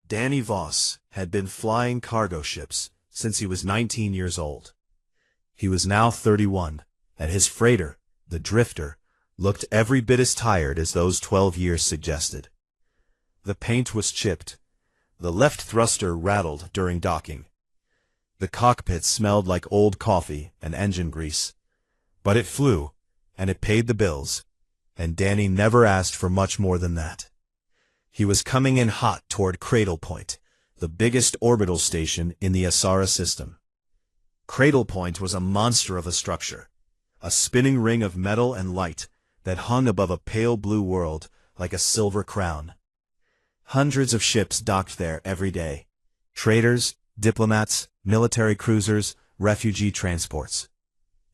Danny Voss had been flying cargo ships since he was 19 years old. He was now 31, and his freighter, the Drifter, looked every bit as tired as those 12 years suggested. The paint was chipped. The left thruster rattled during docking. The cockpit smelled like old coffee and engine grease. But it flew, and it paid the bills, and Danny never asked for much more than that. He was coming in hot toward Cradle Point, the biggest orbital station in the Asara system. Cradle Point was a monster of a structure, a spinning ring of metal and light that hung above a pale blue world like a silver crown. Hundreds of ships docked there every day. Traders, diplomats, military cruisers, refugee transports.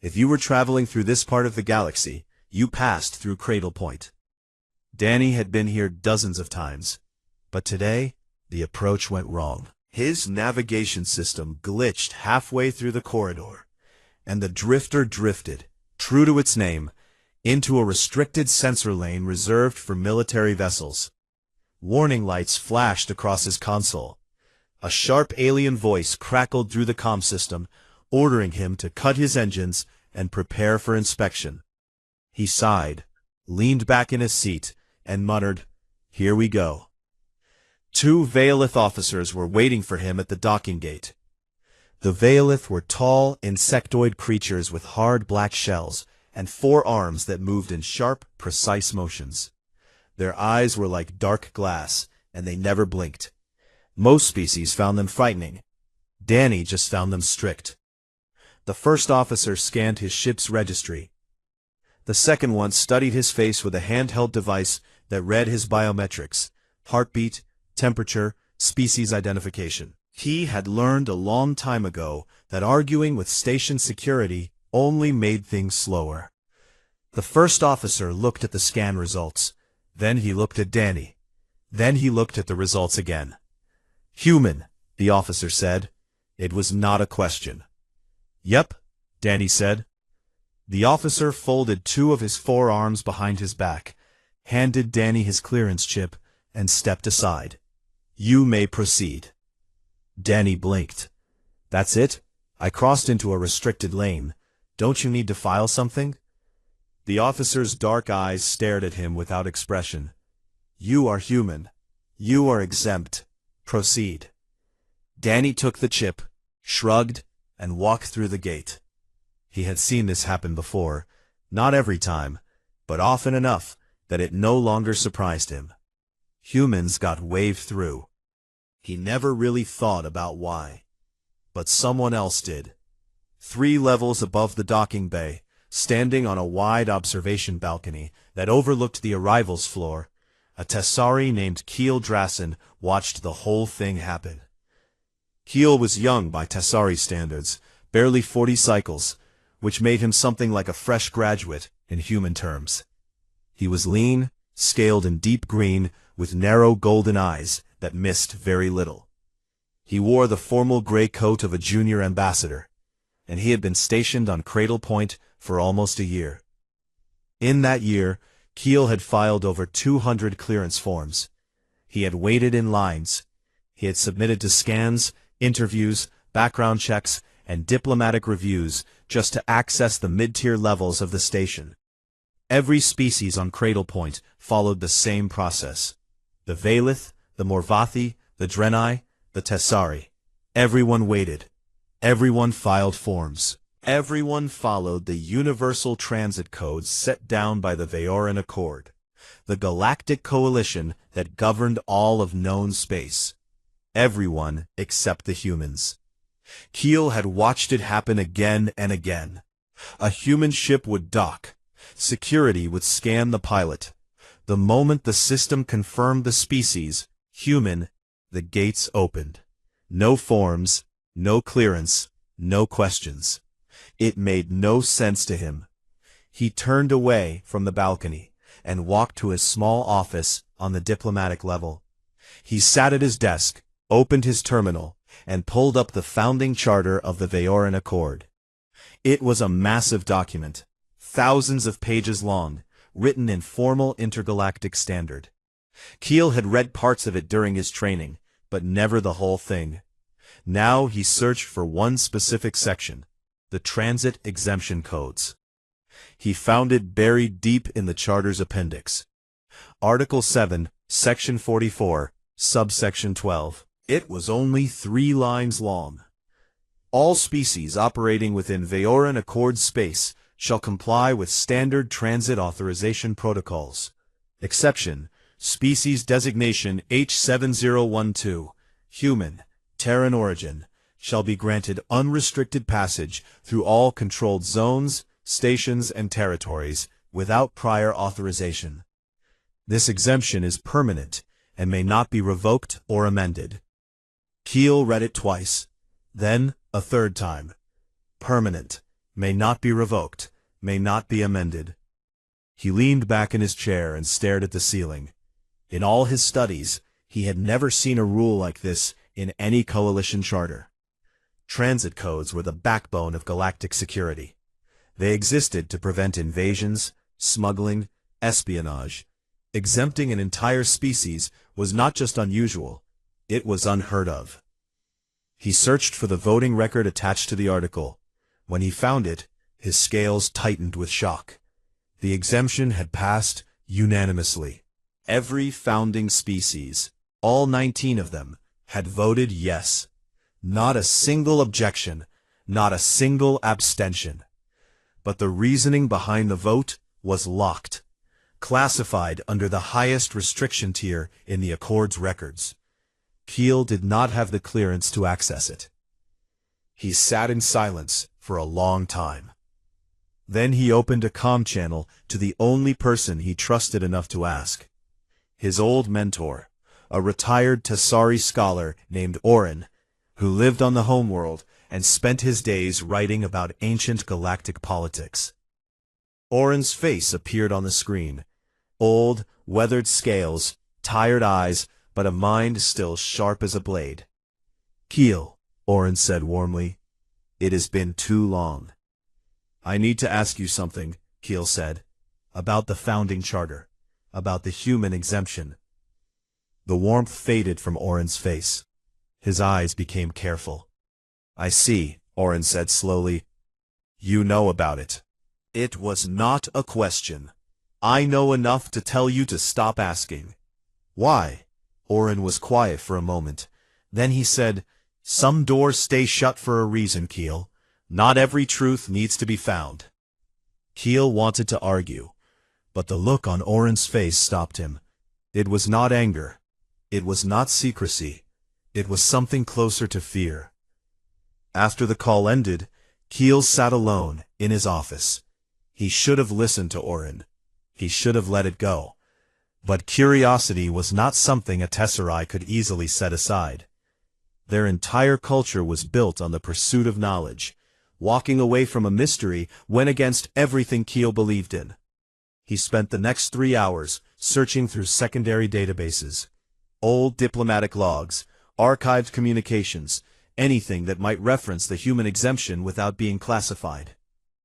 If you were traveling through this part of the galaxy, you passed through Cradle Point. Danny had been here dozens of times, but today, the approach went wrong. His navigation system glitched halfway through the corridor, and the Drifter drifted, true to its name, into a restricted sensor lane reserved for military vessels. Warning lights flashed across his console. A sharp alien voice crackled through the comm system, ordering him to cut his engines and prepare for inspection. He sighed, leaned back in his seat, and muttered, "Here we go." Two Veilith officers were waiting for him at the docking gate. The Veilith were tall, insectoid creatures with hard black shells and 4 arms that moved in sharp, precise motions. Their eyes were like dark glass, and they never blinked. Most species found them frightening. Danny just found them strict. The first officer scanned his ship's registry. The second one studied his face with a handheld device that read his biometrics: heartbeat, temperature, species identification. He had learned a long time ago that arguing with station security only made things slower. The first officer looked at the scan results. Then he looked at Danny. Then he looked at the results again. "Human," the officer said. It was not a question. "Yep," Danny said. The officer folded 2 of his 4 arms behind his back, handed Danny his clearance chip, and stepped aside. "You may proceed." Danny blinked. "That's it? I crossed into a restricted lane. Don't you need to file something?" The officer's dark eyes stared at him without expression. "You are human. You are exempt. Proceed." Danny took the chip, shrugged, and walked through the gate. He had seen this happen before, not every time, but often enough that it no longer surprised him. Humans got waved through. He never really thought about why. But someone else did. 3 levels above the docking bay, standing on a wide observation balcony that overlooked the arrivals floor, a Tessari named Keel Drassen watched the whole thing happen. Keel was young by Tessari standards, barely 40 cycles, which made him something like a fresh graduate in human terms. He was lean, scaled in deep green, with narrow golden eyes that missed very little. He wore the formal gray coat of a junior ambassador, and he had been stationed on Cradle Point for almost a year. In that year, Keel had filed over 200 clearance forms. He had waited in lines. He had submitted to scans, interviews, background checks, and diplomatic reviews just to access the mid-tier levels of the station. Every species on Cradle Point followed the same process. The Veilith, the Morvathi, the Drenai, the Tessari. Everyone waited. Everyone filed forms. Everyone followed the universal transit codes set down by the Vaoran Accord, the galactic coalition that governed all of known space. Everyone except the humans. Keel had watched it happen again and again. A human ship would dock. Security would scan the pilot. The moment the system confirmed the species, human, the gates opened. No forms, no clearance, no questions. It made no sense to him. He turned away from the balcony and walked to his small office on the diplomatic level. He sat at his desk, opened his terminal, and pulled up the founding charter of the Vaoran Accord. It was a massive document, thousands of pages long, written in formal intergalactic standard. Keel had read parts of it during his training, but never the whole thing. Now he searched for one specific section, the transit exemption codes. He found it buried deep in the Charter's appendix. Article 7, Section 44, Subsection 12. It was only 3 lines long. All species operating within Vaoran Accord space shall comply with standard transit authorization protocols. Exception, species designation H7012, human, Terran origin, shall be granted unrestricted passage through all controlled zones, stations, and territories without prior authorization. This exemption is permanent and may not be revoked or amended. Keel read it twice, then a third time. Permanent, may not be revoked, may not be amended. He leaned back in his chair and stared at the ceiling. In all his studies, he had never seen a rule like this in any coalition charter. Transit codes were the backbone of galactic security. They existed to prevent invasions, smuggling, espionage. Exempting an entire species was not just unusual, it was unheard of. He searched for the voting record attached to the article. When he found it, his scales tightened with shock. The exemption had passed unanimously. Every founding species, all 19 of them, had voted yes. Not a single objection, not a single abstention. But the reasoning behind the vote was locked, classified under the highest restriction tier in the Accord's records. Keel did not have the clearance to access it. He sat in silence for a long time. Then he opened a comm channel to the only person he trusted enough to ask. His old mentor, a retired Tassari scholar named Orin, who lived on the homeworld and spent his days writing about ancient galactic politics. Orin's face appeared on the screen. Old, weathered scales, tired eyes, but a mind still sharp as a blade. "Keel," Orin said warmly, "it has been too long." "I need to ask you something," Keel said, "about the founding charter, about the human exemption." The warmth faded from Orin's face. His eyes became careful. "I see," Orin said slowly. "You know about it." "It was not a question. I know enough to tell you to stop asking." "Why?" Orin was quiet for a moment. Then he said, "Some doors stay shut for a reason, Keel. Not every truth needs to be found." Keel wanted to argue, but the look on Orin's face stopped him. It was not anger. It was not secrecy. It was something closer to fear. After the call ended, Keel sat alone in his office. He should have listened to Orin. He should have let it go. But curiosity was not something a Tesserae could easily set aside. Their entire culture was built on the pursuit of knowledge. Walking away from a mystery went against everything Keel believed in. He spent the next 3 hours searching through secondary databases. Old diplomatic logs, archived communications, anything that might reference the human exemption without being classified.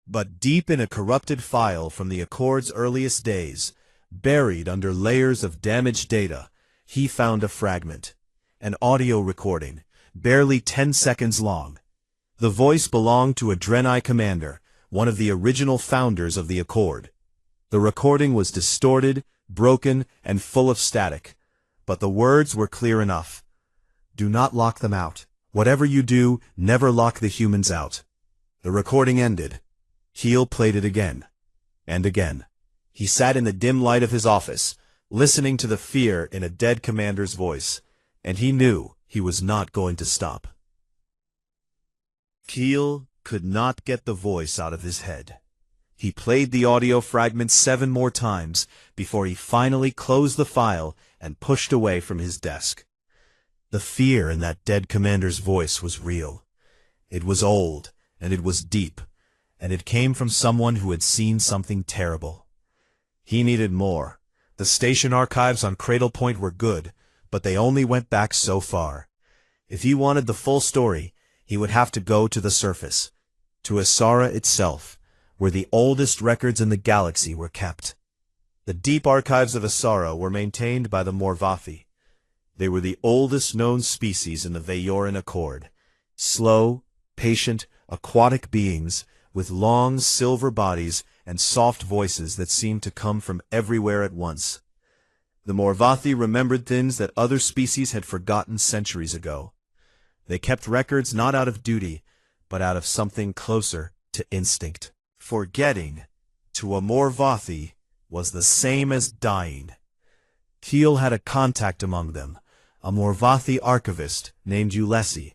But deep in a corrupted file from the Accord's earliest days, buried under layers of damaged data, he found a fragment. An audio recording, barely 10 seconds long. The voice belonged to a Draenei commander, one of the original founders of the Accord. The recording was distorted, broken, and full of static. But the words were clear enough. "Do not lock them out. Whatever you do, never lock the humans out." The recording ended. Keel played it again. And again. He sat in the dim light of his office, listening to the fear in a dead commander's voice, and he knew he was not going to stop. Keel could not get the voice out of his head. He played the audio fragment 7 more times before he finally closed the file and pushed away from his desk. The fear in that dead commander's voice was real. It was old, and it was deep, and it came from someone who had seen something terrible. He needed more. The station archives on Cradle Point were good, but they only went back so far. If he wanted the full story, he would have to go to the surface, to Asara itself, where the oldest records in the galaxy were kept. The deep archives of Asara were maintained by the Morvathi. They were the oldest known species in the Vayoran Accord. Slow, patient, aquatic beings with long silver bodies and soft voices that seemed to come from everywhere at once. The Morvathi remembered things that other species had forgotten centuries ago. They kept records not out of duty, but out of something closer to instinct. Forgetting, to a Morvathi, was the same as dying. Keel had a contact among them, a Morvathi archivist named Ulysses,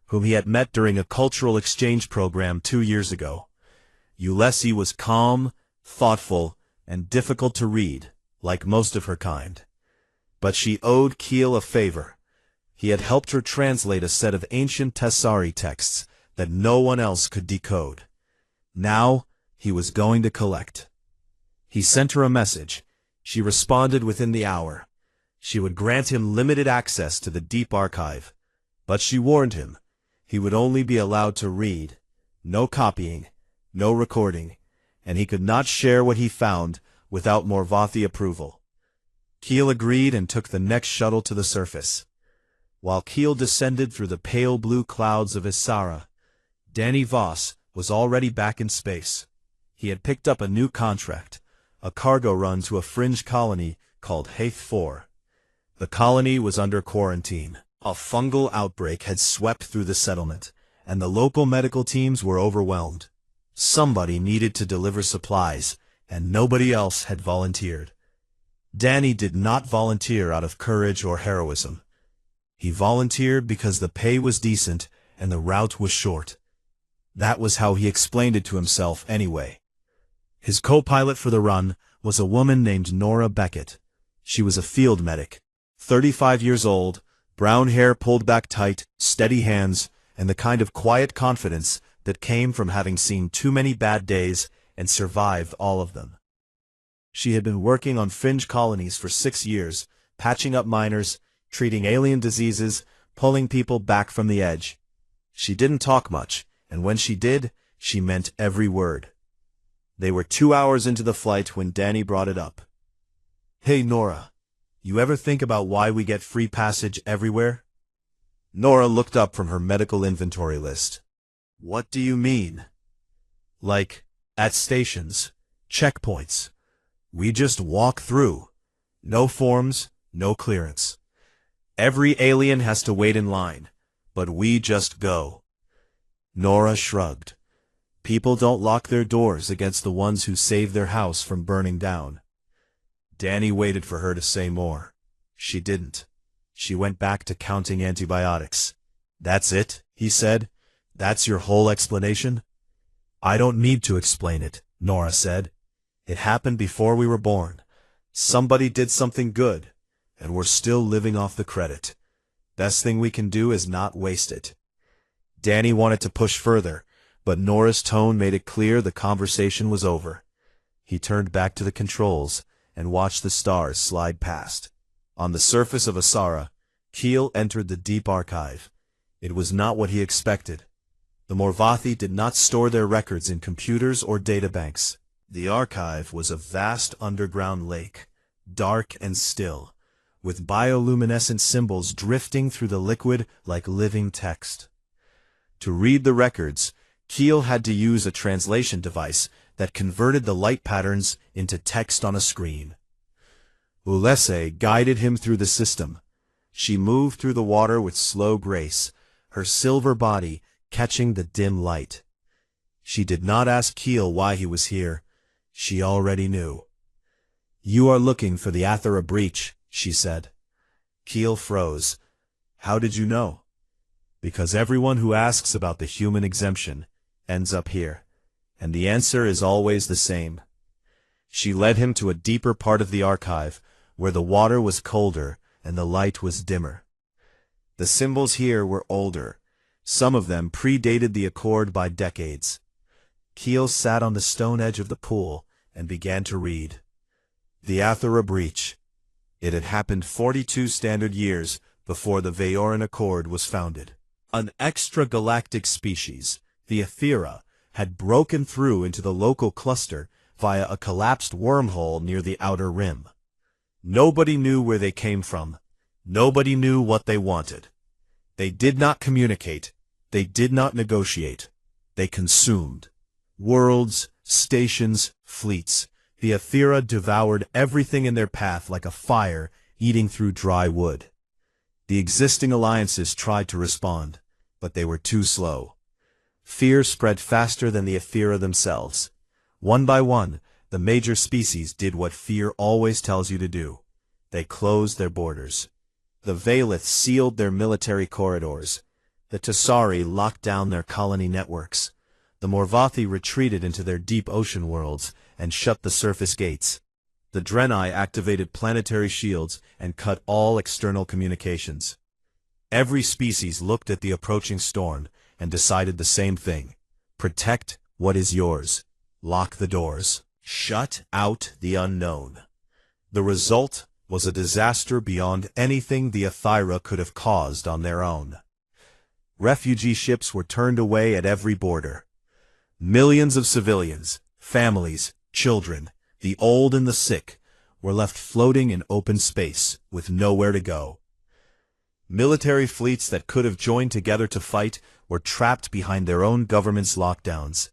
whom he had met during a cultural exchange program 2 years ago. Ulysses was calm, thoughtful, and difficult to read, like most of her kind. But she owed Keel a favor. He had helped her translate a set of ancient Tessari texts that no one else could decode. Now, he was going to collect. He sent her a message. She responded within the hour. She would grant him limited access to the deep archive. But she warned him, he would only be allowed to read, no copying, no recording, and he could not share what he found without Morvathi approval. Keel agreed and took the next shuttle to the surface. While Keel descended through the pale blue clouds of Isara, Danny Voss was already back in space. He had picked up a new contract, a cargo run to a fringe colony called HFY. The colony was under quarantine. A fungal outbreak had swept through the settlement, and the local medical teams were overwhelmed. Somebody needed to deliver supplies, and nobody else had volunteered. Danny did not volunteer out of courage or heroism. He volunteered because the pay was decent and the route was short. That was how he explained it to himself anyway. His co-pilot for the run was a woman named Nora Beckett. She was a field medic, 35 years old, brown hair pulled back tight, steady hands, and the kind of quiet confidence that came from having seen too many bad days and survived all of them. She had been working on fringe colonies for 6 years, patching up miners, treating alien diseases, pulling people back from the edge. She didn't talk much, and when she did, she meant every word. They were 2 hours into the flight when Danny brought it up. "Hey, Nora. You ever think about why we get free passage everywhere?" Nora looked up from her medical inventory list. "What do you mean?" "Like, at stations, checkpoints. We just walk through. No forms, no clearance. Every alien has to wait in line, but we just go." Nora shrugged. People don't lock their doors against the ones who save their house from burning down. Danny waited for her to say more. She didn't. She went back to counting antibiotics. "That's it?" he said. "That's your whole explanation?" "I don't need to explain it," Nora said. "It happened before we were born. Somebody did something good, and we're still living off the credit. Best thing we can do is not waste it." Danny wanted to push further, but Nora's tone made it clear the conversation was over. He turned back to the controls and watched the stars slide past. On the surface of Asara, Keel entered the deep archive. It was not what he expected. The Morvathi did not store their records in computers or databanks. The archive was a vast underground lake, dark and still, with bioluminescent symbols drifting through the liquid like living text. To read the records, Keel had to use a translation device that converted the light patterns into text on a screen. Ulysses guided him through the system. She moved through the water with slow grace, her silver body catching the dim light. She did not ask Keel why he was here. She already knew. "You are looking for the Athera breach," she said. Keel froze. "How did you know?" "Because everyone who asks about the human exemption ends up here, and the answer is always the same." She led him to a deeper part of the archive, where the water was colder and the light was dimmer. The symbols here were older. Some of them predated the Accord by decades. Keel sat on the stone edge of the pool and began to read. The Athera breach. It had happened 42 standard years before the Vayoran Accord was founded. An extragalactic species, the Athera, had broken through into the local cluster via a collapsed wormhole near the outer rim. Nobody knew where they came from. Nobody knew what they wanted. They did not communicate. They did not negotiate. They consumed. Worlds, stations, fleets. The Aethera devoured everything in their path like a fire eating through dry wood. The existing alliances tried to respond, but they were too slow. Fear spread faster than the Aethera themselves. One by one, the major species did what fear always tells you to do. They closed their borders. The Vaylith sealed their military corridors. The Tessari locked down their colony networks. The Morvathi retreated into their deep ocean worlds and shut the surface gates. The Draenei activated planetary shields and cut all external communications. Every species looked at the approaching storm and decided the same thing. Protect what is yours. Lock the doors. Shut out the unknown. The result was a disaster beyond anything the Aethera could have caused on their own. Refugee ships were turned away at every border. Millions of civilians, families, children, the old and the sick, were left floating in open space with nowhere to go. Military fleets that could have joined together to fight were trapped behind their own government's lockdowns.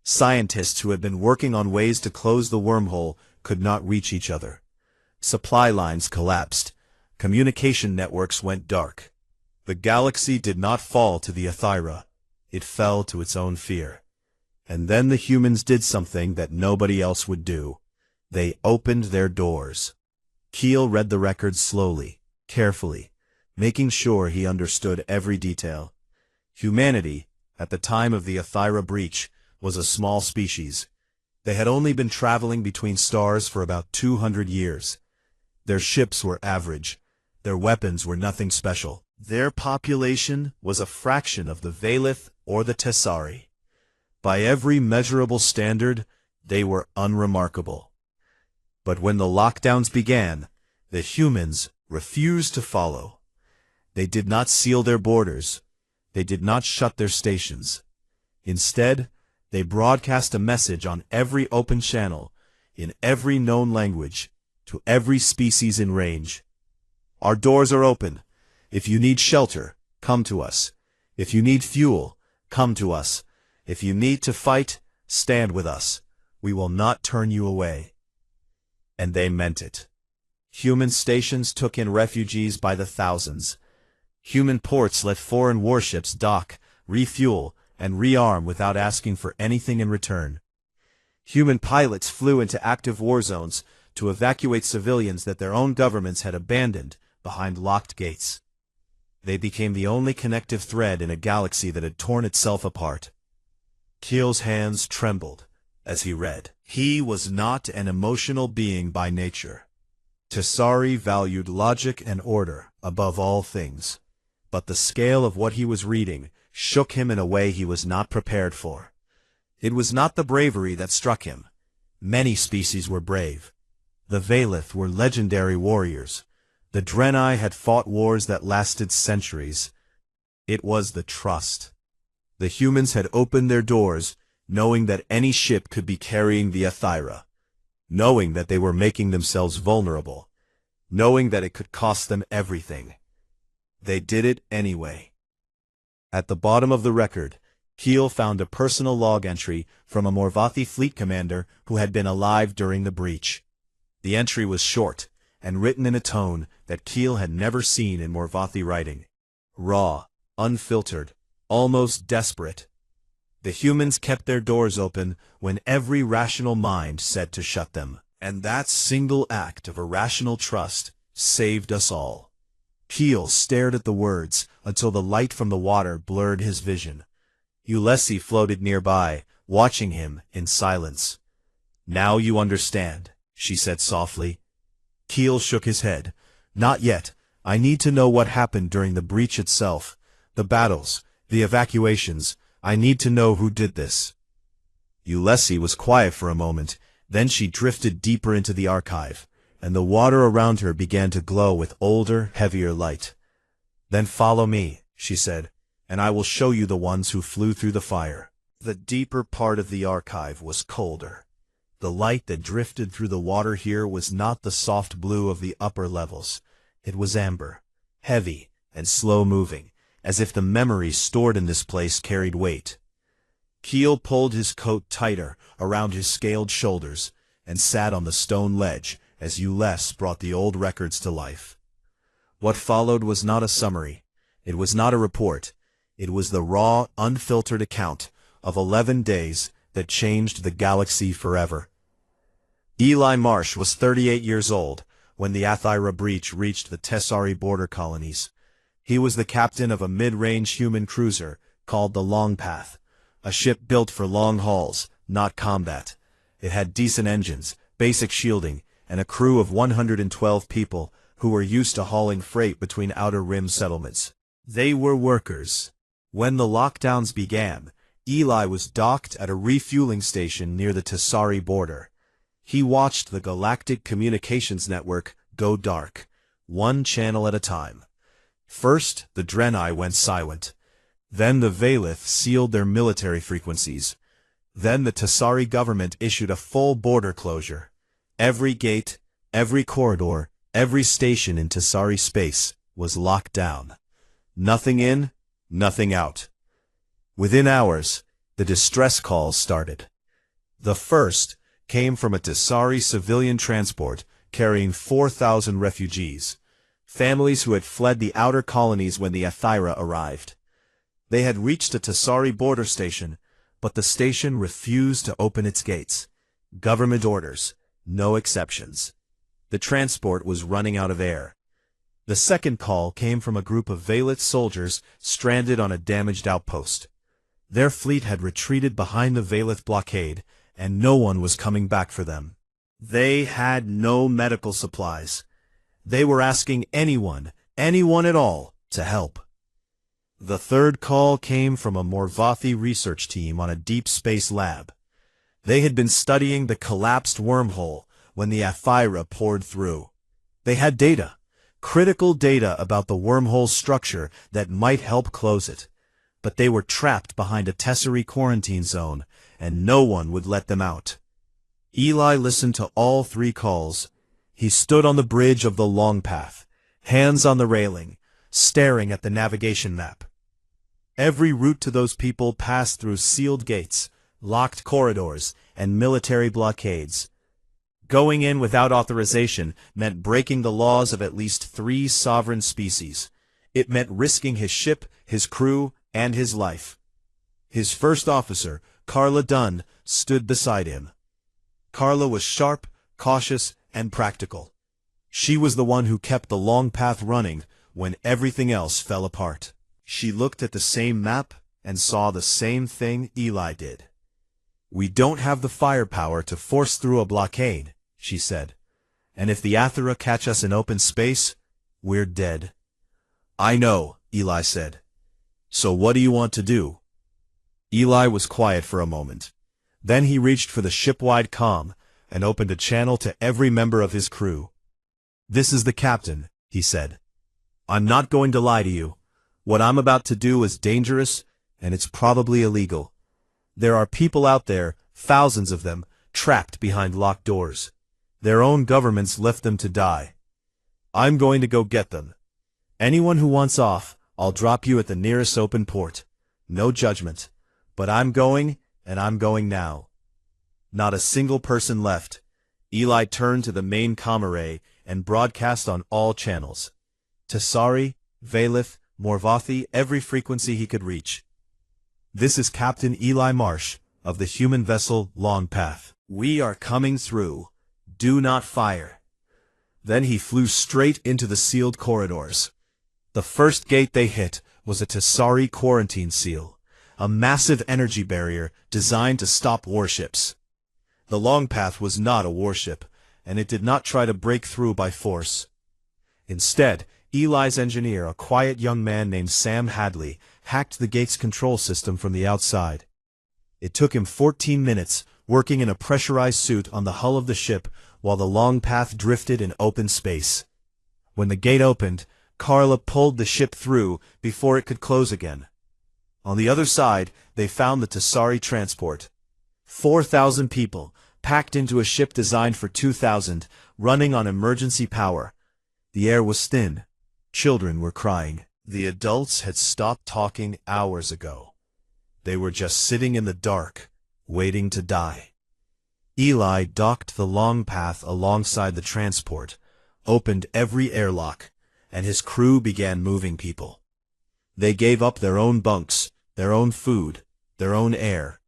Scientists who had been working on ways to close the wormhole could not reach each other. Supply lines collapsed. Communication networks went dark. The galaxy did not fall to the Aethera. It fell to its own fear. And then the humans did something that nobody else would do. They opened their doors. Keel read the records slowly, carefully, making sure he understood every detail. Humanity, at the time of the Aethera breach, was a small species. They had only been traveling between stars for about 200 years. Their ships were average. Their weapons were nothing special. Their population was a fraction of the Vaylith or the Tessari. By every measurable standard, they were unremarkable. But when the lockdowns began, the humans refused to follow. They did not seal their borders. They did not shut their stations. Instead, they broadcast a message on every open channel, in every known language, to every species in range. Our doors are open. If you need shelter, come to us. If you need fuel, come to us. If you need to fight, stand with us. We will not turn you away. And they meant it. Human stations took in refugees by the thousands. Human ports let foreign warships dock, refuel, and rearm without asking for anything in return. Human pilots flew into active war zones to evacuate civilians that their own governments had abandoned behind locked gates. They became the only connective thread in a galaxy that had torn itself apart. Keel's hands trembled as he read. He was not an emotional being by nature. Tessari valued logic and order above all things. But the scale of what he was reading shook him in a way he was not prepared for. It was not the bravery that struck him. Many species were brave. The Vaylith were legendary warriors. The Draenei had fought wars that lasted centuries. It was the trust. The humans had opened their doors, knowing that any ship could be carrying the Aethera, knowing that they were making themselves vulnerable, knowing that it could cost them everything. They did it anyway. At the bottom of the record, Keel found a personal log entry from a Morvathi fleet commander who had been alive during the breach. The entry was short and written in a tone that Keel had never seen in Morvathi writing. Raw, unfiltered, almost desperate. The humans kept their doors open when every rational mind said to shut them. And that single act of irrational trust saved us all. Keel stared at the words until the light from the water blurred his vision. Ulysses floated nearby, watching him in silence. Now you understand, she said softly. Keel shook his head. Not yet. I need to know what happened during the breach itself. The battles, the evacuations. I need to know who did this. Ulysses was quiet for a moment. Then she drifted deeper into the archive, and the water around her began to glow with older, heavier light. Then follow me, she said, and I will show you the ones who flew through the fire. The deeper part of the archive was colder. The light that drifted through the water here was not the soft blue of the upper levels. It was amber, heavy, and slow-moving, as if the memories stored in this place carried weight. Keel pulled his coat tighter around his scaled shoulders and sat on the stone ledge as Ulysses brought the old records to life. What followed was not a summary. It was not a report. It was the raw, unfiltered account of 11 days that changed the galaxy forever. Eli Marsh was 38 years old when the Athira breach reached the Tessari border colonies. He was the captain of a mid-range human cruiser called the Long Path, a ship built for long hauls, not combat. It had decent engines, basic shielding, and a crew of 112 people who were used to hauling freight between outer rim settlements. They were workers. When the lockdowns began, Eli was docked at a refueling station near the Tessari border. He watched the Galactic Communications network go dark, one channel at a time. First, the Draenei went silent. Then the Valith sealed their military frequencies. Then the Tessari government issued a full border closure. Every gate, every corridor, every station in Tessari space was locked down. Nothing in, nothing out. Within hours, the distress calls started. The first came from a Tessari civilian transport carrying 4,000 refugees, families who had fled the outer colonies when the Athira arrived. They had reached a Tessari border station, but the station refused to open its gates. Government orders, no exceptions. The transport was running out of air. The second call came from a group of Valith soldiers stranded on a damaged outpost. Their fleet had retreated behind the Valith blockade, and no one was coming back for them. They had no medical supplies. They were asking anyone at all, to help. The third call came from a Morvathi research team on a deep space lab. They had been studying the collapsed wormhole when the Athira poured through. They had data, critical data about the wormhole's structure that might help close it. But they were trapped behind a Tessari quarantine zone, and no one would let them out. Eli listened to all three calls. He stood on the bridge of the Long Path, hands on the railing, staring at the navigation map. Every route to those people passed through sealed gates, locked corridors, and military blockades. Going in without authorization meant breaking the laws of at least 3 sovereign species. It meant risking his ship, his crew, and his life. His first officer, Carla Dunn, stood beside him. Carla was sharp, cautious, and practical. She was the one who kept the Long Path running when everything else fell apart. She looked at the same map and saw the same thing Eli did. "We don't have the firepower to force through a blockade," she said. "And if the Athira catch us in open space, we're dead." "I know," Eli said. "So what do you want to do?" Eli was quiet for a moment. Then he reached for the ship-wide comm and opened a channel to every member of his crew. "This is the captain," he said. "I'm not going to lie to you. What I'm about to do is dangerous, and it's probably illegal. There are people out there, thousands of them, trapped behind locked doors. Their own governments left them to die. I'm going to go get them. Anyone who wants off, I'll drop you at the nearest open port. No judgment. But I'm going, and I'm going now." Not a single person left. Eli turned to the main comm array and broadcast on all channels. Tessari, Valith, Morvathi, every frequency he could reach. "This is Captain Eli Marsh, of the human vessel Long Path. We are coming through. Do not fire." Then he flew straight into the sealed corridors. The first gate they hit was a Tessari quarantine seal, a massive energy barrier designed to stop warships. The Long Path was not a warship, and it did not try to break through by force. Instead, Eli's engineer, a quiet young man named Sam Hadley, hacked the gate's control system from the outside. It took him 14 minutes, working in a pressurized suit on the hull of the ship while the Long Path drifted in open space. When the gate opened, Carla pulled the ship through before it could close again. On the other side, they found the Tessari transport. 4,000 people, packed into a ship designed for 2,000, running on emergency power. The air was thin. Children were crying. The adults had stopped talking hours ago. They were just sitting in the dark, waiting to die. Eli docked the long path alongside the transport, opened every airlock, and his crew began moving people. They gave up their own bunks, their own food, their own air.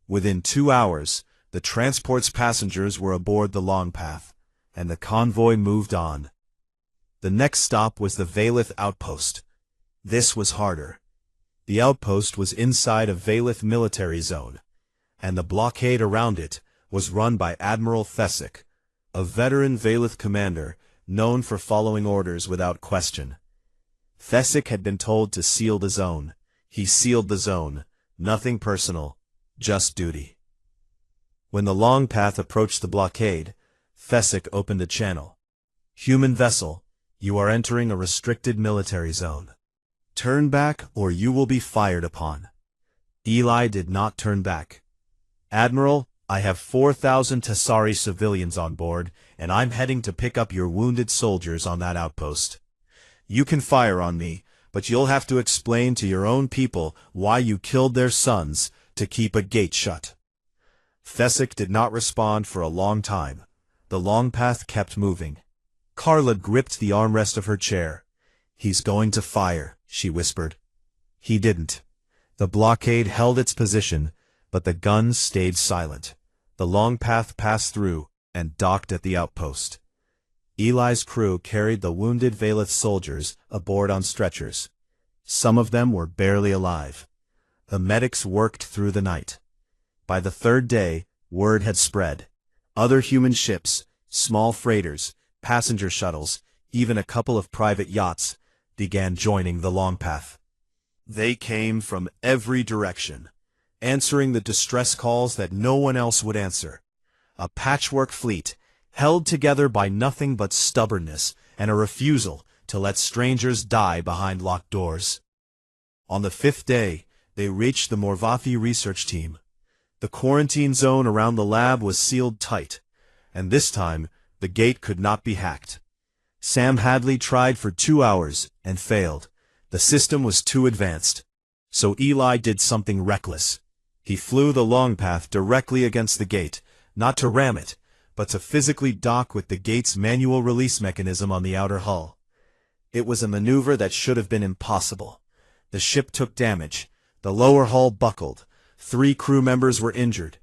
Within 2 hours, the transport's passengers were aboard the long path, and the convoy moved on. The next stop was the Valith outpost. This was harder. The outpost was inside a Valith military zone, and the blockade around it was run by Admiral Thesic, a veteran Valith commander known for following orders without question. Thesic had been told to seal the zone. He sealed the zone, nothing personal, just duty. When the long path approached the blockade, Thesic opened a channel. "Human vessel, you are entering a restricted military zone. Turn back or you will be fired upon." Eli did not turn back. "Admiral, I have 4,000 Tassari civilians on board, and I'm heading to pick up your wounded soldiers on that outpost. You can fire on me, but you'll have to explain to your own people why you killed their sons to keep a gate shut." Thesic did not respond for a long time. The long path kept moving. Carla gripped the armrest of her chair. "He's going to fire," she whispered. He didn't. The blockade held its position, but the guns stayed silent. The long path passed through and docked at the outpost. Eli's crew carried the wounded Valith soldiers aboard on stretchers. Some of them were barely alive. The medics worked through the night. By the third day, word had spread. Other human ships, small freighters, passenger shuttles, even a couple of private yachts, began joining the long path. They came from every direction, answering the distress calls that no one else would answer. A patchwork fleet, held together by nothing but stubbornness and a refusal to let strangers die behind locked doors. On the 5th day, they reached the Morvathi research team. The quarantine zone around the lab was sealed tight, and this time the gate could not be hacked. Sam Hadley tried for 2 hours and failed. The system was too advanced. So Eli did something reckless. He flew the long path directly against the gate, not to ram it, but to physically dock with the gate's manual release mechanism on the outer hull. It was a maneuver that should have been impossible. The ship took damage. The lower hull buckled. 3 crew members were injured.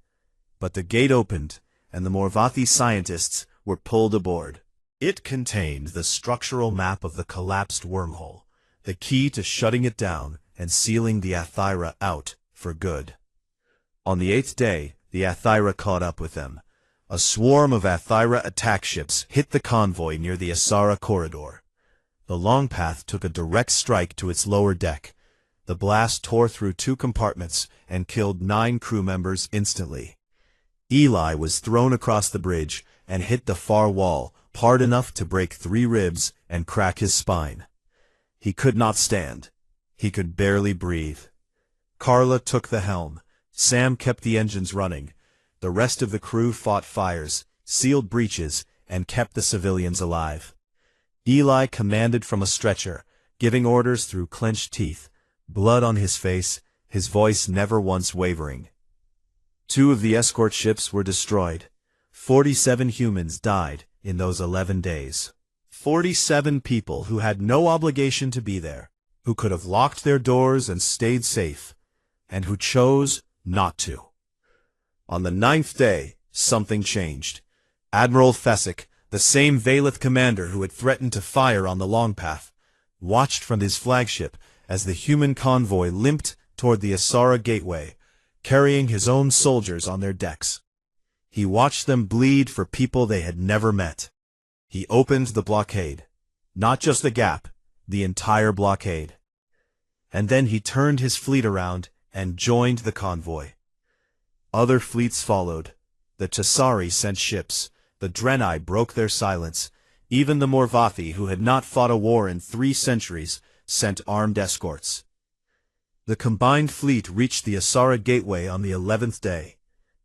But the gate opened, and the Morvathi scientists were pulled aboard. It contained the structural map of the collapsed wormhole, the key to shutting it down and sealing the Athira out for good. On the 8th day, the Athira caught up with them. A swarm of Athira attack ships hit the convoy near the Asara corridor. The long path took a direct strike to its lower deck. The blast tore through 2 compartments and killed 9 crew members instantly. Eli was thrown across the bridge and hit the far wall, hard enough to break 3 ribs and crack his spine. He could not stand. He could barely breathe. Carla took the helm. Sam kept the engines running. The rest of the crew fought fires, sealed breaches, and kept the civilians alive. Eli commanded from a stretcher, giving orders through clenched teeth, blood on his face, his voice never once wavering. 2 of the escort ships were destroyed. 47 humans died in those 11 days. 47 people who had no obligation to be there, who could have locked their doors and stayed safe, and who chose not to. On the 9th day, something changed. Admiral Thesic, the same Valith commander who had threatened to fire on the long path, watched from his flagship as the human convoy limped toward the Asara gateway, carrying his own soldiers on their decks. He watched them bleed for people they had never met. He opened the blockade. Not just the gap, the entire blockade. And then he turned his fleet around and joined the convoy. Other fleets followed. The Tassari sent ships. The Drenai broke their silence. Even the Morvathi, who had not fought a war in 3 centuries, sent armed escorts. The combined fleet reached the Asara gateway on the 11th day.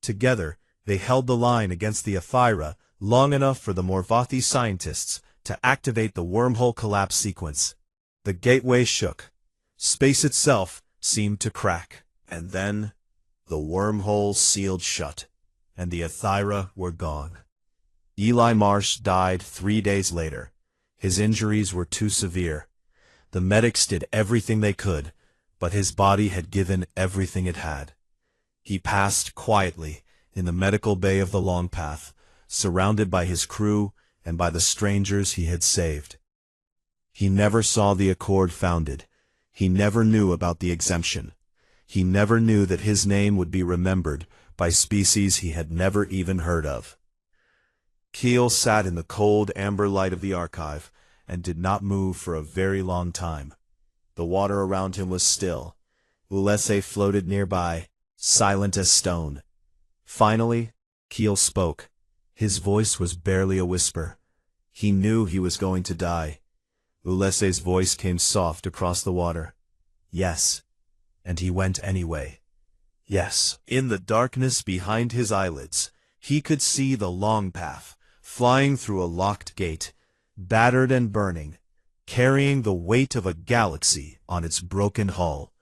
Together, they held the line against the Athira long enough for the Morvathi scientists to activate the wormhole collapse sequence. The gateway shook. Space itself seemed to crack. And then, the wormhole sealed shut, and the Aethira were gone. Eli Marsh died 3 days later. His injuries were too severe. The medics did everything they could, but his body had given everything it had. He passed quietly in the medical bay of the Long Path, surrounded by his crew and by the strangers he had saved. He never saw the Accord founded. He never knew about the exemption. He never knew that his name would be remembered by species he had never even heard of. Keel sat in the cold amber light of the archive and did not move for a very long time. The water around him was still. Ulysses floated nearby, silent as stone. Finally, Keel spoke. His voice was barely a whisper. He knew he was going to die. Ulysses' voice came soft across the water. Yes. And he went anyway. Yes. In the darkness behind his eyelids, he could see the Long Path, flying through a locked gate, battered and burning, carrying the weight of a galaxy on its broken hull.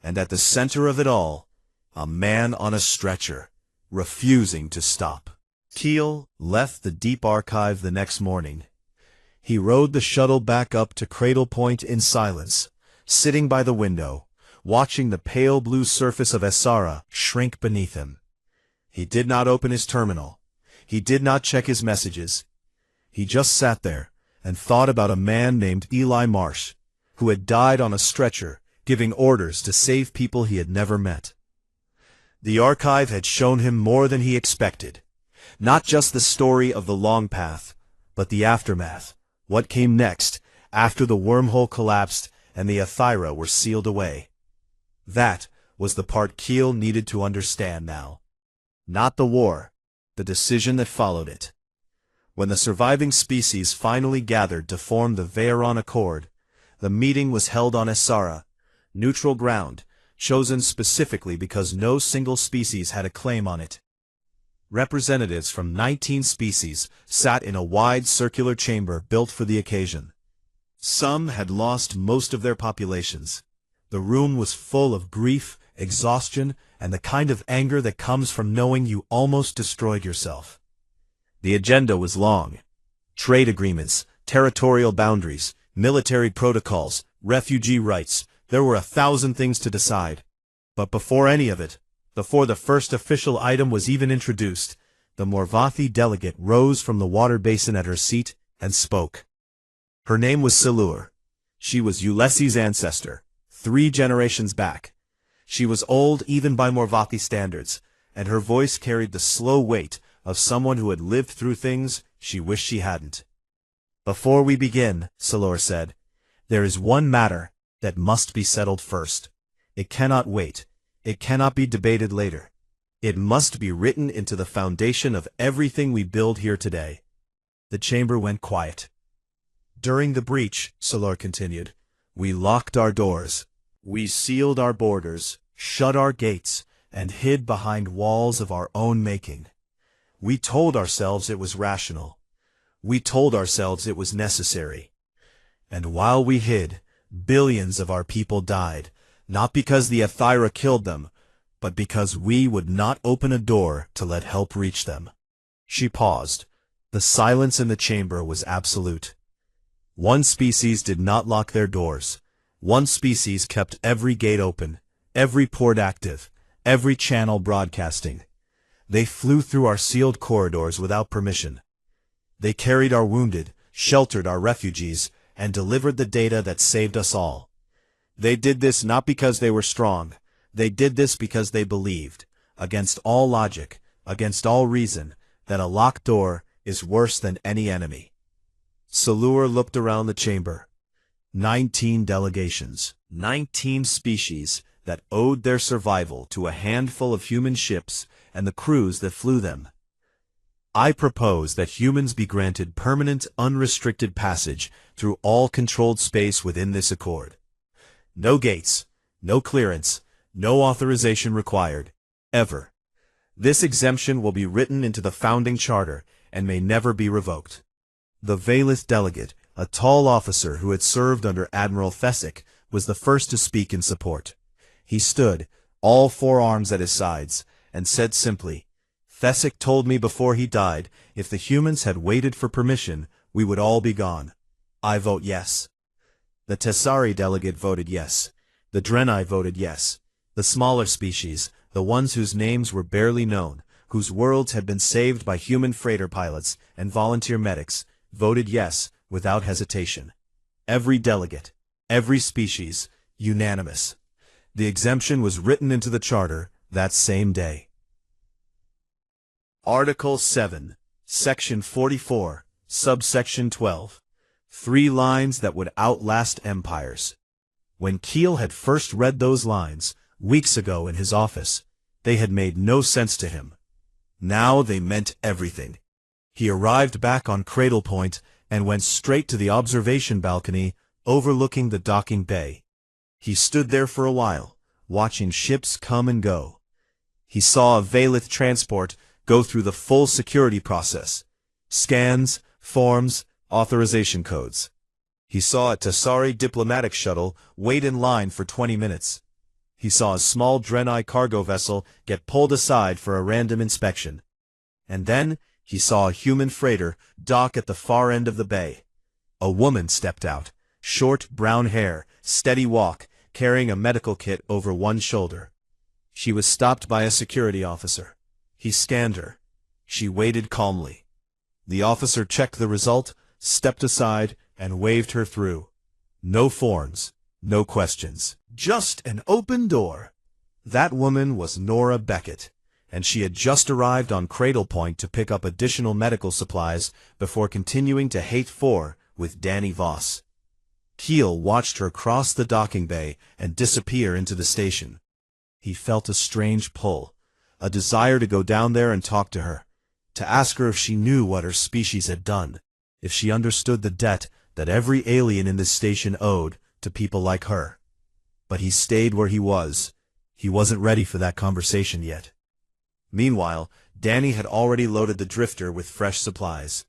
And at the center of it all, a man on a stretcher, refusing to stop. Keel left the deep archive the next morning. He rode the shuttle back up to Cradle Point in silence, sitting by the window, watching the pale blue surface of Aethira shrink beneath him. He did not open his terminal. He did not check his messages. He just sat there and thought about a man named Eli Marsh, who had died on a stretcher, giving orders to save people he had never met. The archive had shown him more than he expected. Not just the story of the Long Path, but the aftermath, what came next, after the wormhole collapsed and the Aethira were sealed away. That was the part Keel needed to understand now. Not the war, the decision that followed it. When the surviving species finally gathered to form the Veyron Accord, the meeting was held on Aethira, neutral ground, chosen specifically because no single species had a claim on it. Representatives from 19 species sat in a wide circular chamber built for the occasion. Some had lost most of their populations. The room was full of grief, exhaustion, and the kind of anger that comes from knowing you almost destroyed yourself. The agenda was long. Trade agreements, territorial boundaries, military protocols, refugee rights. There were 1,000 things to decide. But before any of it, before the first official item was even introduced, the Morvathi delegate rose from the water basin at her seat and spoke. Her name was Silur. She was Ulysses' ancestor, 3 generations back. She was old even by Morvathi standards, and her voice carried the slow weight of someone who had lived through things she wished she hadn't. Before we begin, Silur said, there is one matter that must be settled first. It cannot wait. It cannot be debated later. It must be written into the foundation of everything we build here today. The chamber went quiet. During the breach, Silur continued, we locked our doors. We sealed our borders, shut our gates, and hid behind walls of our own making. We told ourselves it was rational. We told ourselves it was necessary. And while we hid, billions of our people died, not because the Aethira killed them, but because we would not open a door to let help reach them. She paused. The silence in the chamber was absolute. One species did not lock their doors. One species kept every gate open, every port active, every channel broadcasting. They flew through our sealed corridors without permission. They carried our wounded, sheltered our refugees, and delivered the data that saved us all. They did this not because they were strong. They did this because they believed, against all logic, against all reason, that a locked door is worse than any enemy. Silur looked around the chamber. 19 delegations, 19 species that owed their survival to a handful of human ships and the crews that flew them. I propose that humans be granted permanent, unrestricted passage through all controlled space within this accord. No gates, no clearance, no authorization required, ever. This exemption will be written into the founding charter and may never be revoked. The Valith delegate, a tall officer who had served under Admiral Thesic, was the first to speak in support. He stood, all four arms at his sides, and said simply, "Thesic told me before he died, if the humans had waited for permission, we would all be gone. I vote yes." The Tessari delegate voted yes. The Drenai voted yes. The smaller species, the ones whose names were barely known, whose worlds had been saved by human freighter pilots and volunteer medics, voted yes without hesitation. Every delegate, every species, unanimous. The exemption was written into the charter that same day. Article 7, Section 44, Subsection 12. 3 lines that would outlast empires. When Keel had first read those lines, weeks ago in his office, they had made no sense to him. Now they meant everything. He arrived back on Cradle Point and went straight to the observation balcony overlooking the docking bay. He stood there for a while, watching ships come and go. He saw a Valith transport go through the full security process. Scans, forms, authorization codes. He saw a Tessari diplomatic shuttle wait in line for 20 minutes. He saw a small Drenai cargo vessel get pulled aside for a random inspection. And then he saw a human freighter dock at the far end of the bay. A woman stepped out, short brown hair, steady walk, carrying a medical kit over one shoulder. She was stopped by a security officer. He scanned her. She waited calmly. The officer checked the result, stepped aside, and waved her through. No forms, no questions. Just an open door. That woman was Nora Beckett, and she had just arrived on Cradle Point to pick up additional medical supplies before continuing to HFY with Danny Voss. Keel watched her cross the docking bay and disappear into the station. He felt a strange pull, a desire to go down there and talk to her, to ask her if she knew what her species had done, if she understood the debt that every alien in this station owed to people like her. But he stayed where he was. He wasn't ready for that conversation yet. Meanwhile, Danny had already loaded the drifter with fresh supplies.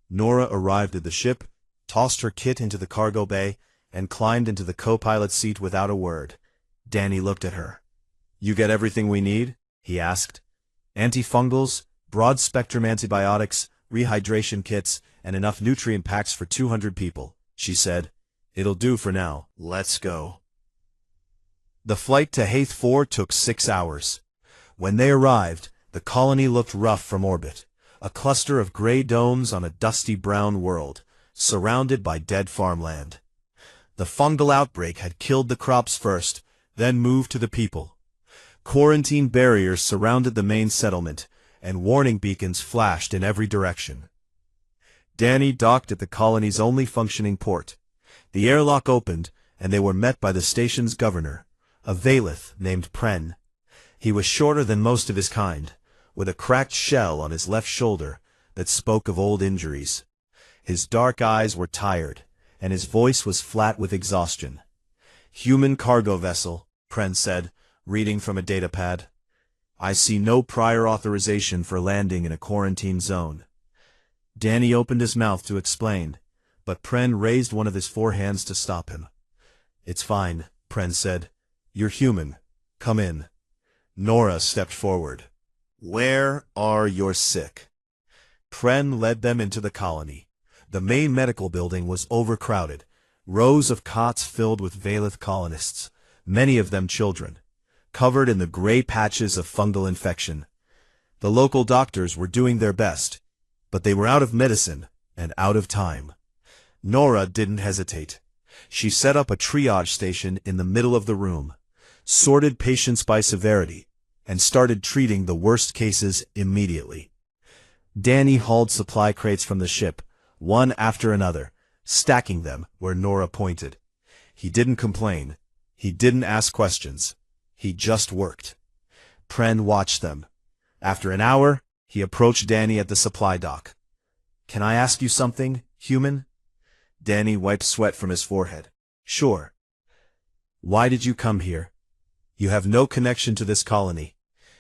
Nora arrived at the ship, tossed her kit into the cargo bay, and climbed into the co-pilot seat without a word. Danny looked at her. "You get everything we need?" he asked. "Antifungals, broad-spectrum antibiotics, rehydration kits, and enough nutrient packs for 200 people," she said. "It'll do for now. Let's go." The flight to HFY took 6 hours. When they arrived, the colony looked rough from orbit, a cluster of gray domes on a dusty brown world, surrounded by dead farmland. The fungal outbreak had killed the crops first, then moved to the people. Quarantine barriers surrounded the main settlement, and warning beacons flashed in every direction. Danny docked at the colony's only functioning port. The airlock opened, and they were met by the station's governor, a Valith named Pren. He was shorter than most of his kind, with a cracked shell on his left shoulder that spoke of old injuries. His dark eyes were tired, and his voice was flat with exhaustion. "Human cargo vessel," Pren said, reading from a datapad. "I see no prior authorization for landing in a quarantine zone." Danny opened his mouth to explain, but Pren raised one of his 4 hands to stop him. "It's fine," Pren said. "You're human. Come in." Nora stepped forward. "Where are your sick?" Pren led them into the colony. The main medical building was overcrowded, rows of cots filled with Valith colonists, many of them children, covered in the gray patches of fungal infection. The local doctors were doing their best, but they were out of medicine and out of time. Nora didn't hesitate. She set up a triage station in the middle of the room, sorted patients by severity, and started treating the worst cases immediately. Danny hauled supply crates from the ship, one after another, stacking them where Nora pointed. He didn't complain. He didn't ask questions. He just worked. Pren watched them. After an hour, he approached Danny at the supply dock. "Can I ask you something, human?" Danny wiped sweat from his forehead. "Sure." "Why did you come here? You have no connection to this colony.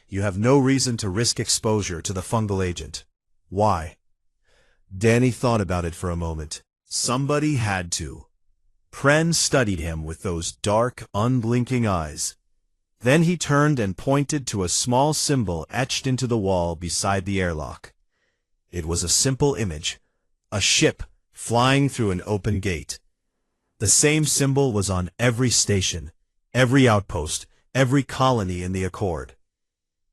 You have no reason to risk exposure to the fungal agent. Why?" Danny thought about it for a moment. Somebody had to. Pren studied him with those dark, unblinking eyes. Then he turned and pointed to a small symbol etched into the wall beside the airlock. It was a simple image, a ship flying through an open gate. The same symbol was on every station, every outpost, every colony in the Accord.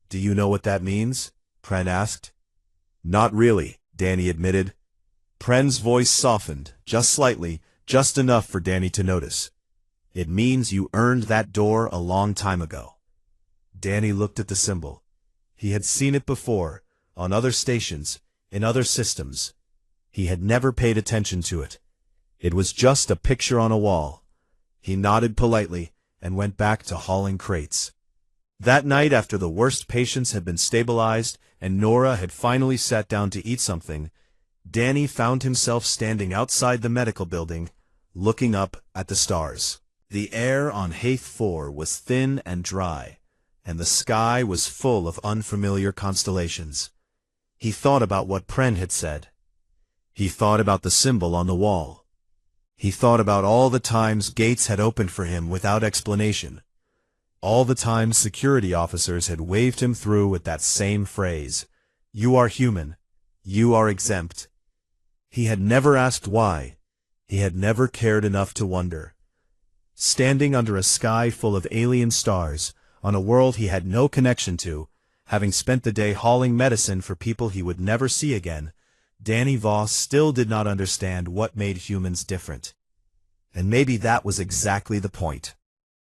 "Do you know what that means?" Pren asked. "Not really," Danny admitted. Pren's voice softened, just slightly, just enough for Danny to notice. "It means you earned that door a long time ago." Danny looked at the symbol. He had seen it before, on other stations, in other systems. He had never paid attention to it. It was just a picture on a wall. He nodded politely and went back to hauling crates. That night, after the worst patients had been stabilized and Nora had finally sat down to eat something, Danny found himself standing outside the medical building, looking up at the stars. The air on HFY was thin and dry, and the sky was full of unfamiliar constellations. He thought about what Pren had said. He thought about the symbol on the wall. He thought about all the times gates had opened for him without explanation. All the times security officers had waved him through with that same phrase, "You are human. You are exempt." He had never asked why. He had never cared enough to wonder. Standing under a sky full of alien stars, on a world he had no connection to, having spent the day hauling medicine for people he would never see again, Danny Voss still did not understand what made humans different. And maybe that was exactly the point.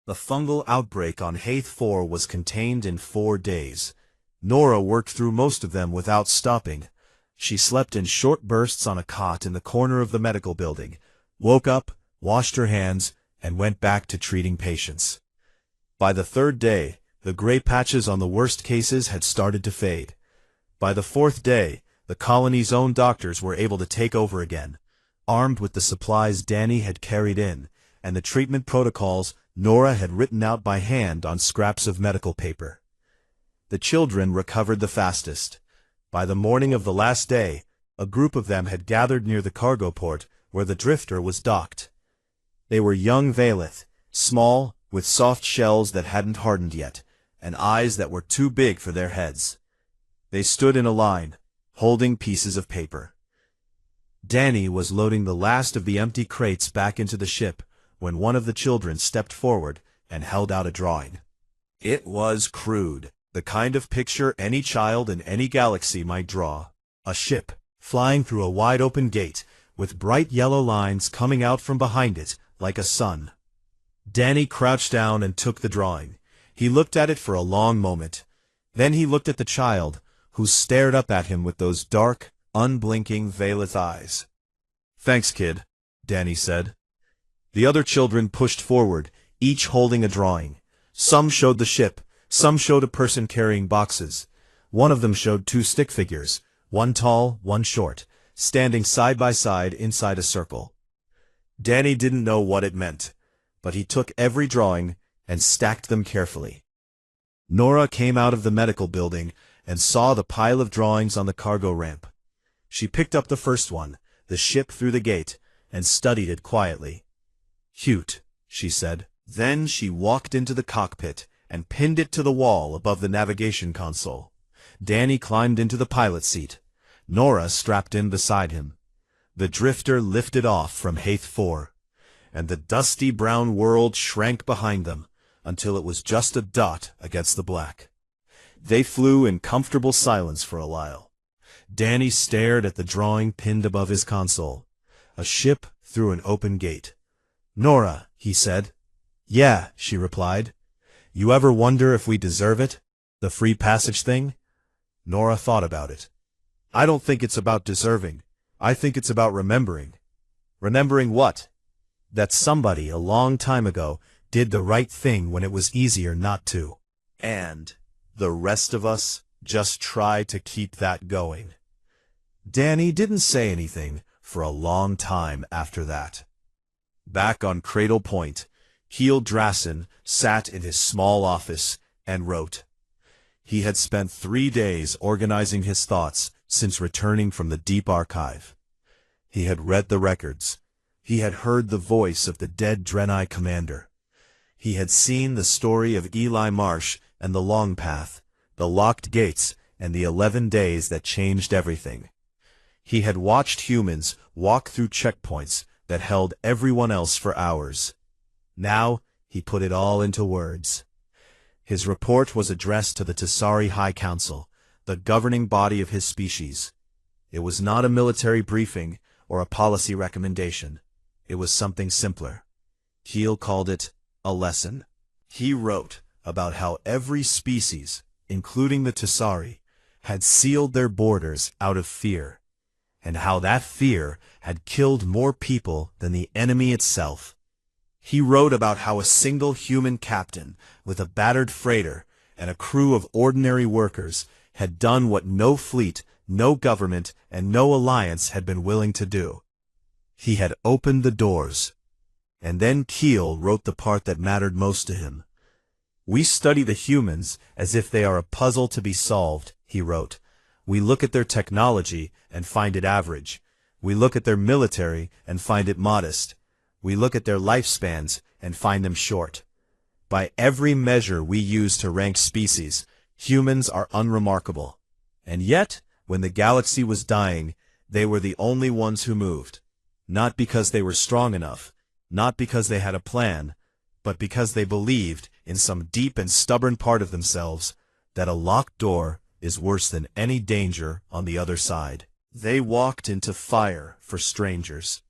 The fungal outbreak on HFY was contained in 4 days. Nora worked through most of them without stopping. She slept in short bursts on a cot in the corner of the medical building, woke up, washed her hands, and went back to treating patients. By the 3rd day, the gray patches on the worst cases had started to fade. By the 4th day, the colony's own doctors were able to take over again, armed with the supplies Danny had carried in, and the treatment protocols Nora had written out by hand on scraps of medical paper. The children recovered the fastest. By the morning of the last day, a group of them had gathered near the cargo port where the drifter was docked. They were young Valeth, small, with soft shells that hadn't hardened yet, and eyes that were too big for their heads. They stood in a line, holding pieces of paper. Danny was loading the last of the empty crates back into the ship when one of the children stepped forward and held out a drawing. It was crude, the kind of picture any child in any galaxy might draw. A ship, flying through a wide-open gate, with bright yellow lines coming out from behind it like a sun. Danny crouched down and took the drawing. He looked at it for a long moment. Then he looked at the child, who stared up at him with those dark, unblinking Valeth eyes. "Thanks, kid," Danny said. The other children pushed forward, each holding a drawing. Some showed the ship, some showed a person carrying boxes. One of them showed 2 stick figures, one tall, one short, standing side by side inside a circle. Danny didn't know what it meant, but he took every drawing and stacked them carefully. Nora came out of the medical building and saw the pile of drawings on the cargo ramp. She picked up the first one, the ship through the gate, and studied it quietly. "Cute," she said. Then she walked into the cockpit and pinned it to the wall above the navigation console. Danny climbed into the pilot seat. Nora strapped in beside him. The drifter lifted off from HFY, and the dusty brown world shrank behind them until it was just a dot against the black. They flew in comfortable silence for a while. Danny stared at the drawing pinned above his console. A ship through an open gate. "Nora," he said. "Yeah," she replied. "You ever wonder if we deserve it? The free passage thing?" Nora thought about it. "I don't think it's about deserving. I think it's about remembering." "Remembering what?" "That somebody a long time ago did the right thing when it was easier not to. And the rest of us just try to keep that going." Danny didn't say anything for a long time after that. Back on Cradle Point, Heel Drassen sat in his small office and wrote. He had spent 3 days organizing his thoughts since returning from the deep archive. He had read the records. He had heard the voice of the dead Draenei commander. He had seen the story of Eli Marsh and the Long Path, the locked gates, and the 11 days that changed everything. He had watched humans walk through checkpoints that held everyone else for hours. Now, he put it all into words. His report was addressed to the Tasari High Council, the governing body of his species. It was not a military briefing or a policy recommendation. It was something simpler. Keel called it a lesson. He wrote about how every species, including the Tasari, had sealed their borders out of fear, and how that fear had killed more people than the enemy itself. He wrote about how a single human captain with a battered freighter and a crew of ordinary workers had done what no fleet, no government, and no alliance had been willing to do. He had opened the doors. And then Keel wrote the part that mattered most to him. "We study the humans as if they are a puzzle to be solved," he wrote. "We look at their technology and find it average. We look at their military and find it modest. We look at their lifespans and find them short. By every measure we use to rank species, humans are unremarkable. And yet, when the galaxy was dying, they were the only ones who moved. Not because they were strong enough, not because they had a plan, but because they believed, in some deep and stubborn part of themselves, that a locked door is worse than any danger on the other side. They walked into fire for strangers.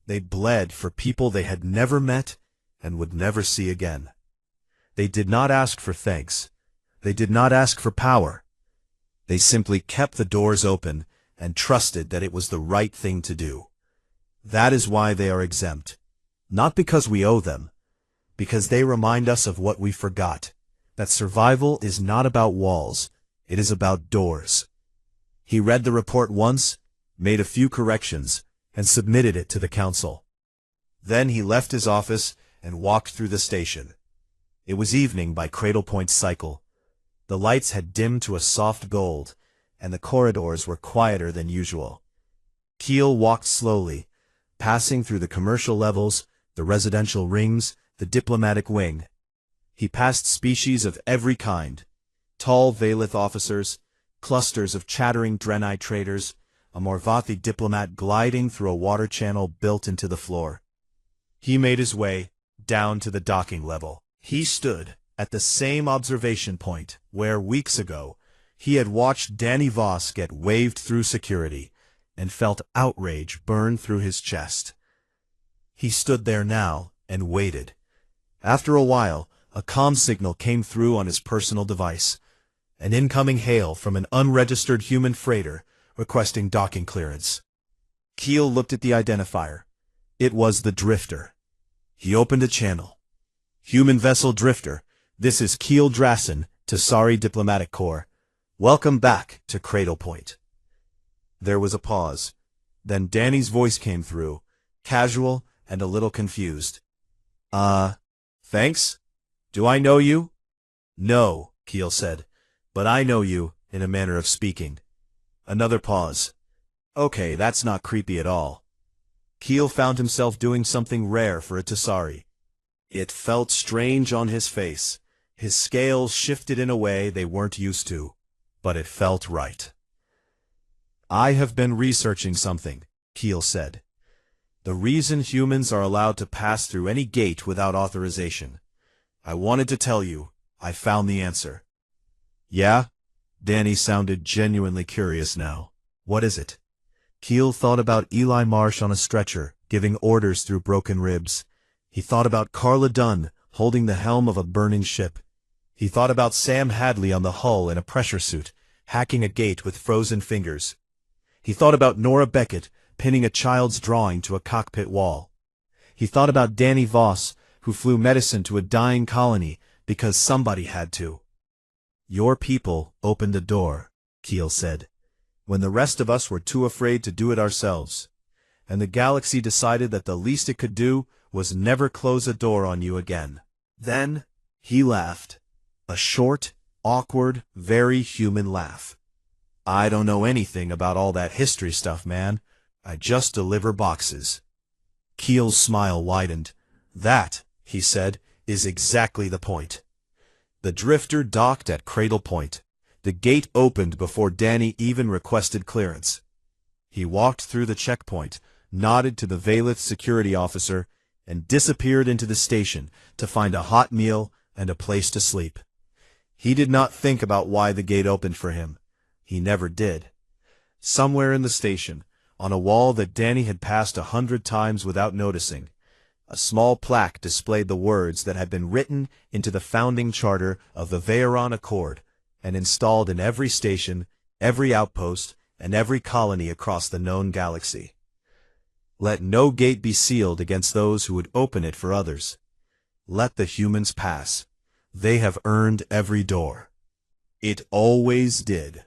They bled for people they had never met and would never see again. They did not ask for thanks. They did not ask for power. They simply kept the doors open and trusted that it was the right thing to do. That is why they are exempt. Not because we owe them, because they remind us of what we forgot, that survival is not about walls, it is about doors. He read the report once, made a few corrections, and submitted it to the council. Then he left his office and walked through the station. It was evening by Cradle Point's cycle. The lights had dimmed to a soft gold, and the corridors were quieter than usual. Keel walked slowly, passing through the commercial levels, the residential rings, the diplomatic wing. He passed species of every kind, tall Valith officers, clusters of chattering Draenei traders, a Morvathi diplomat gliding through a water channel built into the floor. He made his way down to the docking level. He stood at the same observation point where, weeks ago, he had watched Danny Voss get waved through security and felt outrage burn through his chest. He stood there now and waited. After a while, a comm signal came through on his personal device, an incoming hail from an unregistered human freighter requesting docking clearance. Keel looked at the identifier. It was the Drifter. He opened a channel. "Human vessel Drifter, this is Keel Drassen, Tasari Diplomatic Corps. Welcome back to Cradle Point." There was a pause. Then Danny's voice came through, casual and a little confused. Thanks? Do I know you?" "No," Keel said, "but I know you, in a manner of speaking." Another pause. "Okay, that's not creepy at all." Keel found himself doing something rare for a Tasari. It felt strange on his face. His scales shifted in a way they weren't used to, but it felt right. "I have been researching something," Keel said. "The reason humans are allowed to pass through any gate without authorization. I wanted to tell you, I found the answer." "Yeah?" Danny sounded genuinely curious now. "What is it?" Keel thought about Eli Marsh on a stretcher, giving orders through broken ribs. He thought about Carla Dunn, holding the helm of a burning ship. He thought about Sam Hadley on the hull in a pressure suit, hacking a gate with frozen fingers. He thought about Nora Beckett, pinning a child's drawing to a cockpit wall. He thought about Danny Voss, who flew medicine to a dying colony because somebody had to. "Your people opened a door," Keel said, "when the rest of us were too afraid to do it ourselves. And the galaxy decided that the least it could do was never close a door on you again." Then he laughed. A short, awkward, very human laugh. I don't know anything about all that history stuff, man. I just deliver boxes. Keel's smile widened. That, he said, is exactly the point. The drifter docked at Cradle Point. The gate opened before Danny even requested clearance. He walked through the checkpoint, nodded to the Valith security officer, and disappeared into the station to find a hot meal and a place to sleep. He did not think about why the gate opened for him. He never did. Somewhere in the station, on a wall that Danny had passed 100 times without noticing, a small plaque displayed the words that had been written into the founding charter of the Veyron Accord and installed in every station, every outpost, and every colony across the known galaxy. Let no gate be sealed against those who would open it for others. Let the humans pass. They have earned every door. It always did.